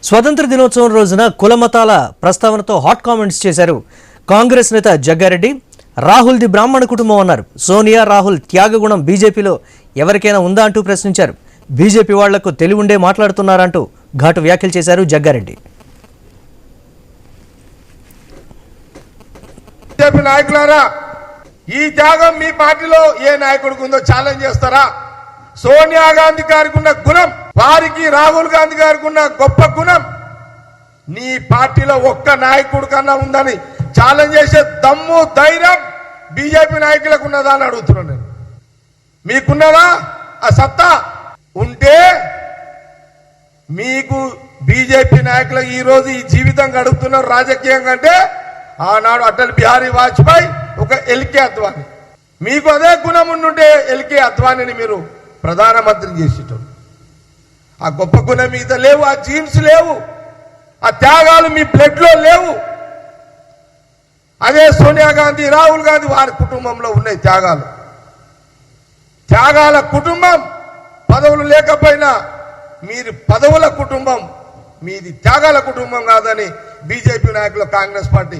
స్వతంత్ర దినోత్సవం రోజున కులమతాల ప్రస్తావనతో హాట్ కామెంట్స్ చేశారు కాంగ్రెస్ నేత జగ్గారెడ్డి. రాహుల్ ది బ్రాహ్మణ కుటుంబం అన్నారు. సోనియా రాహుల్ త్యాగగుణం బీజేపీలో ఎవరికైనా ఉందా అంటూ ప్రశ్నించారు. బీజేపీ వాళ్లకు తెలివుండే మాట్లాడుతున్నారంటూ ఘాటు వ్యాఖ్యలు చేశారు జగ్గారెడ్డి. బీజేపీ నాయకులారా, ఈ త్యాగం మీ పార్టీలో ఏ నాయకుడికి ఉందో ఛాలెంజ్ చేస్తారా? సోనియా గాంధీ గారికి ఉన్న గుణం, వారికి రాహుల్ గాంధీ గారికి ఉన్న గొప్ప గుణం నీ పార్టీలో ఒక్క నాయకుడి కన్నా ఉందని ఛాలెంజ్ చేసే దమ్ము ధైర్యం బీజేపీ నాయకులకు ఉన్నదా అని అడుగుతున్నాను నేను. మీకున్నదా ఆ సత్తా? ఉంటే మీకు బీజేపీ నాయకులకు ఈ రోజు ఈ జీవితం గడుపుతున్నారు రాజకీయంగా అంటే ఆనాడు అటల్ బిహారీ వాజ్పేయి ఒక ఎల్కే అద్వానీ. మీకు అదే గుణం ఉండుంటే ఎల్కే అద్వానీని మీరు ప్రధానమంత్రి చేసేటోడు. ఆ గొప్ప గుణం మీద లేవు, ఆ జీన్స్ లేవు, ఆ త్యాగాలు మీ బ్లడ్ లో లేవు. అదే సోనియా గాంధీ, రాహుల్ గాంధీ వారి కుటుంబంలో ఉన్నాయి త్యాగాలు. త్యాగాల కుటుంబం, పదవులు లేకపోయినా మీరు పదవుల కుటుంబం, మీది త్యాగాల కుటుంబం కాదని బీజేపీ నాయకులు, కాంగ్రెస్ పార్టీ